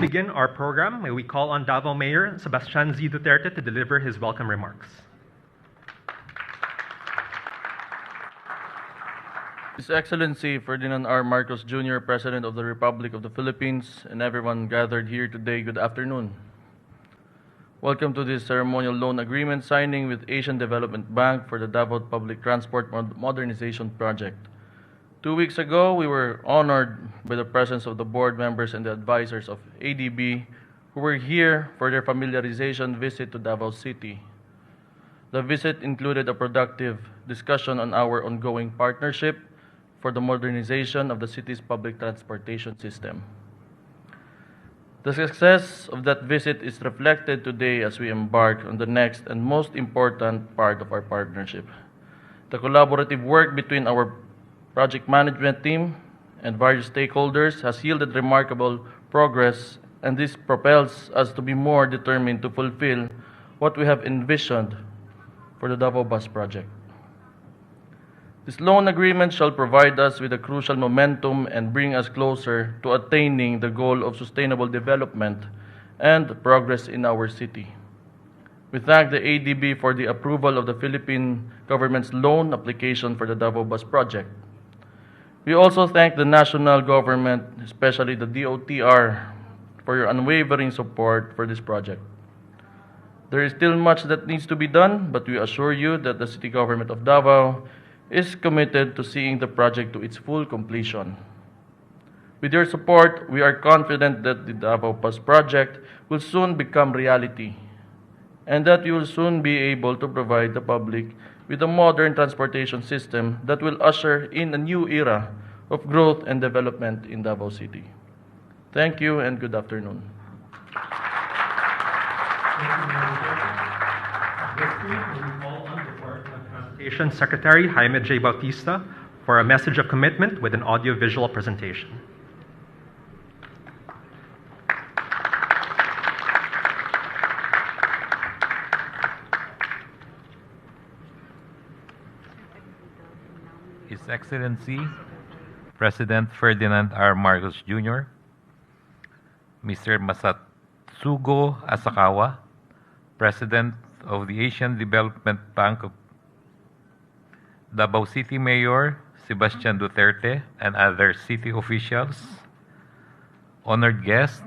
begin our program, may we call on Davao Mayor Sebastian Z. Duterte to deliver his welcome remarks. His Excellency Ferdinand R. Marcos Jr., President of the Republic of the Philippines, and everyone gathered here today, good afternoon. Welcome to this ceremonial loan agreement signing with Asian Development Bank for the Davao Public Transport Modernization Project. 2 weeks ago, we were honored by the presence of the board members and the advisors of ADB who were here for their familiarization visit to Davao City. The visit included a productive discussion on our ongoing partnership for the modernization of the city's public transportation system. The success of that visit is reflected today as we embark on the next and most important part of our partnership. The collaborative work between our project management team and various stakeholders has yielded remarkable progress, and this propels us to be more determined to fulfill what we have envisioned for the Davao Bus Project. This loan agreement shall provide us with a crucial momentum and bring us closer to attaining the goal of sustainable development and progress in our city. We thank the ADB for the approval of the Philippine government's loan application for the Davao Bus Project. We also thank the national government, especially the DOTR, for your unwavering support for this project. There is still much that needs to be done, but we assure you that the city government of Davao is committed to seeing the project to its full completion. With your support, we are confident that the Davao Bus Project will soon become reality, and that you will soon be able to provide the public with a modern transportation system that will usher in a new era of growth and development in Davao City. Thank you and good afternoon. This week, we call on the Department of Transportation Secretary Jaime J. Bautista for a message of commitment with an audio-visual presentation. His Excellency President Ferdinand R. Marcos Jr., Mr. Masatsugo Asakawa, President of the Asian Development Bank of Davao City Mayor Sebastian Duterte and other city officials, honored guests,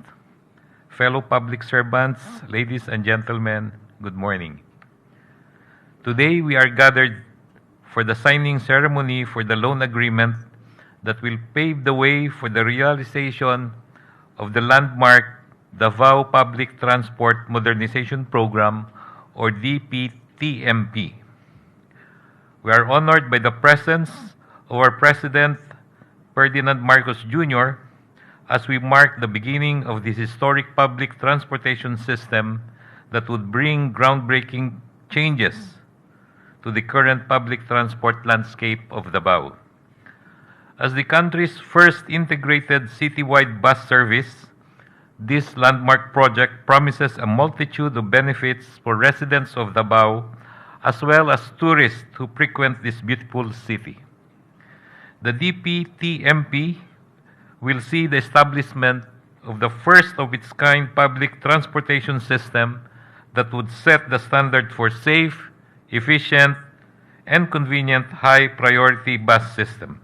fellow public servants, ladies and gentlemen, good morning. Today we are gathered for the signing ceremony for the loan agreement that will pave the way for the realization of the landmark Davao Public Transport Modernization Program, or DPTMP. We are honored by the presence of our President, Ferdinand Marcos Jr., as we mark the beginning of this historic public transportation system that would bring groundbreaking changes to the current public transport landscape of Davao. As the country's first integrated citywide bus service, this landmark project promises a multitude of benefits for residents of Davao as well as tourists who frequent this beautiful city. The DPTMP will see the establishment of the first of its kind public transportation system that would set the standard for safe, efficient, and convenient high-priority bus system.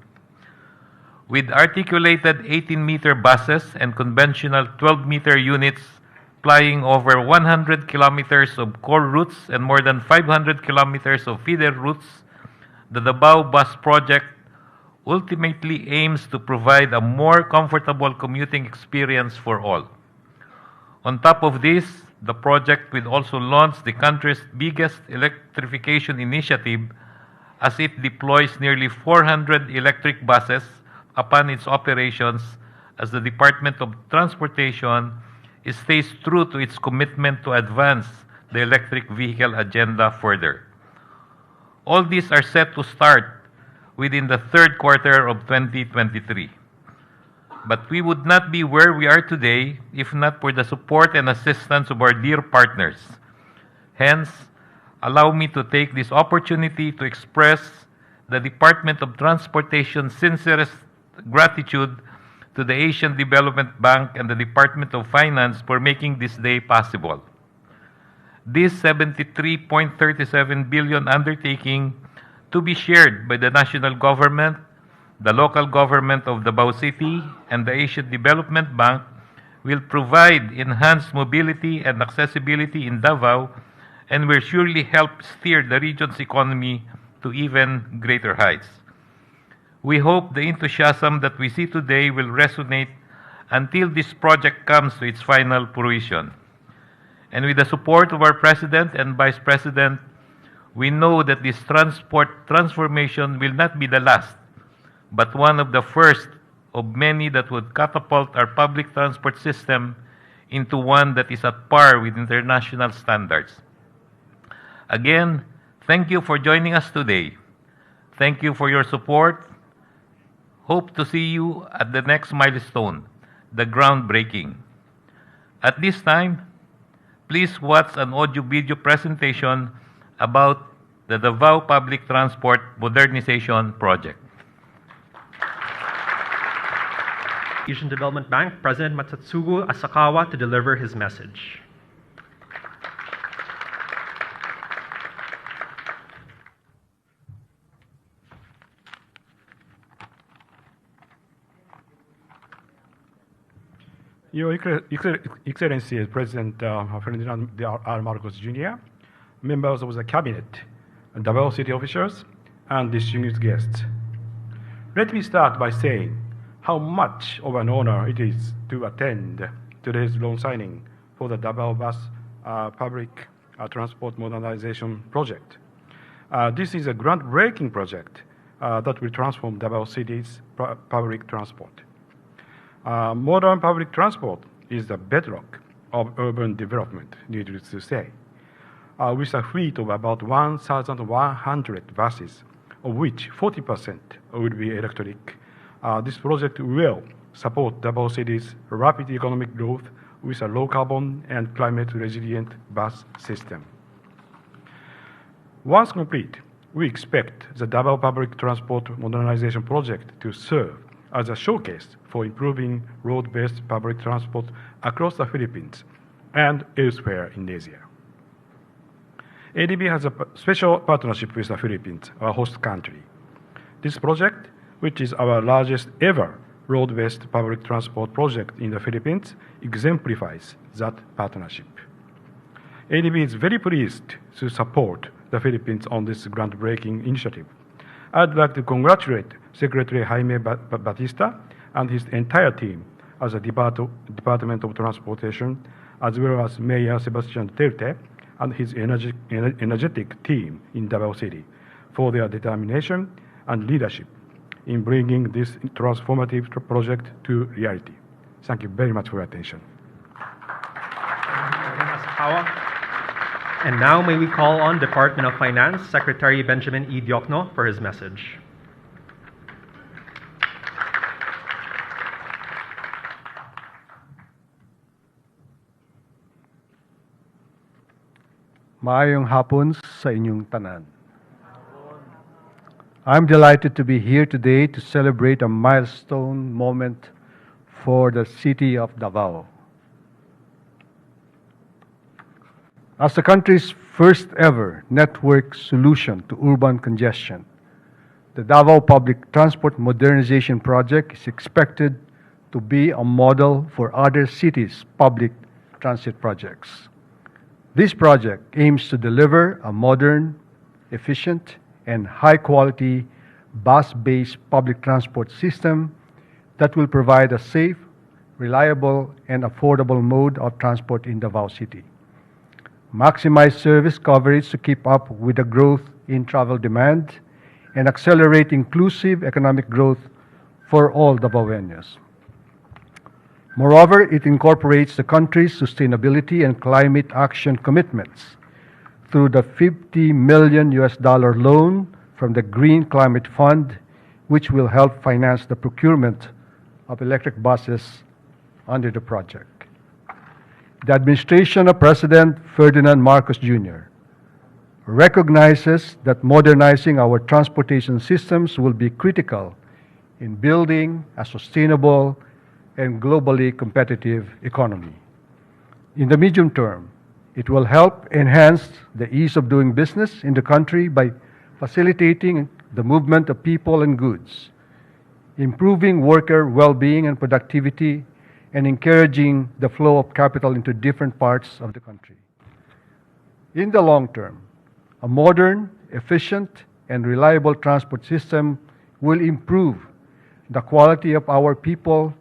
With articulated 18-meter buses and conventional 12-meter units plying over 100 kilometers of core routes and more than 500 kilometers of feeder routes, the Davao Bus Project ultimately aims to provide a more comfortable commuting experience for all. On top of this, the project will also launch the country's biggest electrification initiative as it deploys nearly 400 electric buses upon its operations, as the Department of Transportation stays true to its commitment to advance the electric vehicle agenda further. All these are set to start within the third quarter of 2023. But we would not be where we are today if not for the support and assistance of our dear partners. Hence, allow me to take this opportunity to express the Department of Transportation's sincerest gratitude to the Asian Development Bank and the Department of Finance for making this day possible. This 73.37 billion undertaking to be shared by the national government, the local government of Davao City, and the Asian Development Bank will provide enhanced mobility and accessibility in Davao and will surely help steer the region's economy to even greater heights. We hope the enthusiasm that we see today will resonate until this project comes to its final fruition. And with the support of our President and Vice President, we know that this transport transformation will not be the last, but one of the first of many that would catapult our public transport system into one that is at par with international standards. Again, thank you for joining us today. Thank you for your support. Hope to see you at the next milestone, the groundbreaking. At this time, please watch an audio-video presentation about the Davao Public Transport Modernization Project. Asian Development Bank President Masatsugu Asakawa to deliver his message. Your Excellency, President Ferdinand R. Marcos Jr., members of the Cabinet, Davao City officials, and distinguished guests. Let me start by saying how much of an honor it is to attend today's loan signing for the Davao Bus Public Transport Modernization Project. This is a groundbreaking project that will transform Davao City's public transport. Modern public transport is the bedrock of urban development, needless to say. With a fleet of about 1,100 buses, of which 40% will be electric, this project will support Davao City's rapid economic growth with a low-carbon and climate-resilient bus system. Once complete, we expect the Davao Public Transport Modernization Project to serve as a showcase for improving road-based public transport across the Philippines and elsewhere in Asia. ADB has a special partnership with the Philippines, our host country. This project, which is our largest ever road-based public transport project in the Philippines, exemplifies that partnership. ADB is very pleased to support the Philippines on this groundbreaking initiative. I'd like to congratulate Secretary Jaime Batista and his entire team as a Department of Transportation, as well as Mayor Sebastian Duterte and his energetic team in Davao City for their determination and leadership in bringing this transformative project to reality. Thank you very much for your attention. And now may we call on Department of Finance Secretary Benjamin E. Diokno for his message. Maayong hapon sa inyong tanan. I'm delighted to be here today to celebrate a milestone moment for the city of Davao. As the country's first ever network solution to urban congestion, the Davao Public Transport Modernization Project is expected to be a model for other cities' public transit projects. This project aims to deliver a modern, efficient, and high-quality bus-based public transport system that will provide a safe, reliable, and affordable mode of transport in Davao City. Maximize service coverage to keep up with the growth in travel demand and accelerate inclusive economic growth for all Davaoenos. Moreover, it incorporates the country's sustainability and climate action commitments through the $50 million loan from the Green Climate Fund, which will help finance the procurement of electric buses under the project. The administration of President Ferdinand Marcos Jr. recognizes that modernizing our transportation systems will be critical in building a sustainable, and globally competitive economy. In the medium term, it will help enhance the ease of doing business in the country by facilitating the movement of people and goods, improving worker well-being and productivity, and encouraging the flow of capital into different parts of the country. In the long term, a modern, efficient, and reliable transport system will improve the quality of our people,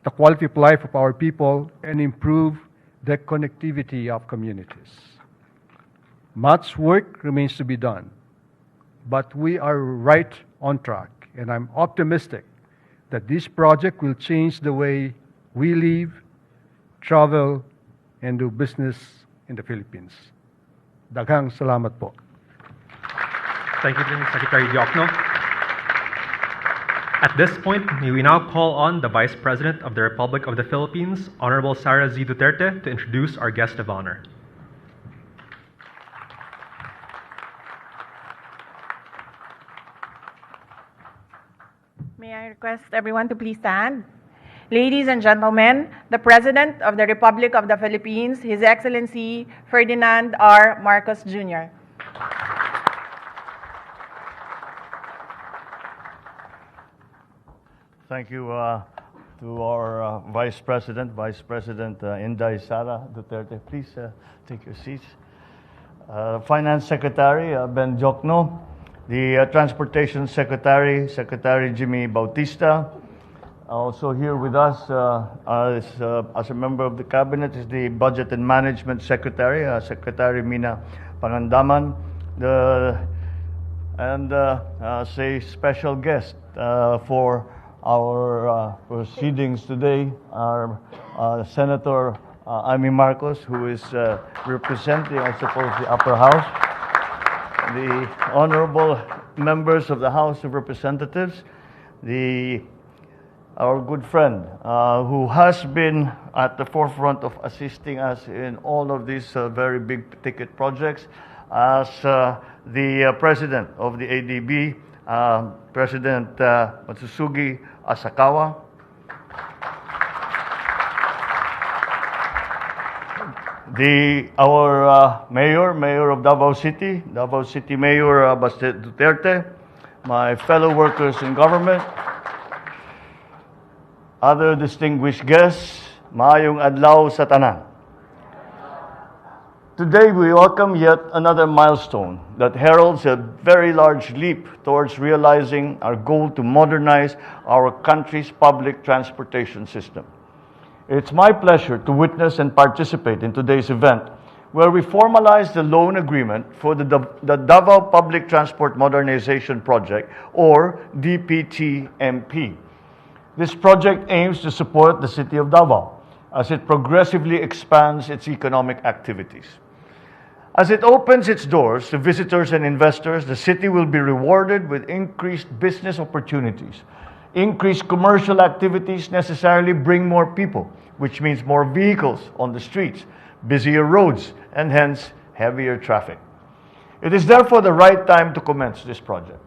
the quality of life of our people, and improve the connectivity of communities. Much work remains to be done, but we are right on track, and I'm optimistic that this project will change the way we live, travel, and do business in the Philippines. Daghang salamat po. Thank you, Secretary Diokno. At this point, may we now call on the Vice President of the Republic of the Philippines, Honorable Sara Z. Duterte, to introduce our guest of honor. May I request everyone to please stand? Ladies and gentlemen, the President of the Republic of the Philippines, His Excellency Ferdinand R. Marcos Jr. Thank you to our Vice President Inday Sara Duterte. Please take your seats. Finance Secretary Ben Jokno, the Transportation Secretary, Secretary Jimmy Bautista. Also here with us as a member of the Cabinet is the Budget and Management Secretary, Secretary Mina Pangandaman, and say special guest for our proceedings today, our Senator Amy Marcos, who is representing, I suppose, the upper house, the honorable members of the House of Representatives, our good friend who has been at the forefront of assisting us in all of these very big ticket projects as the President of the ADB, President Matsusugi Asakawa. Our Mayor of Davao City Mayor Baste Duterte, my fellow workers in government, other distinguished guests, maayong adlaw sa tanan. Today we welcome yet another milestone that heralds a very large leap towards realizing our goal to modernize our country's public transportation system. It's my pleasure to witness and participate in today's event, where we formalize the loan agreement for the Davao Public Transport Modernization Project, or DPTMP. This project aims to support the city of Davao as it progressively expands its economic activities. As it opens its doors to visitors and investors, the city will be rewarded with increased business opportunities. Increased commercial activities necessarily bring more people, which means more vehicles on the streets, busier roads, and hence heavier traffic. It is therefore the right time to commence this project.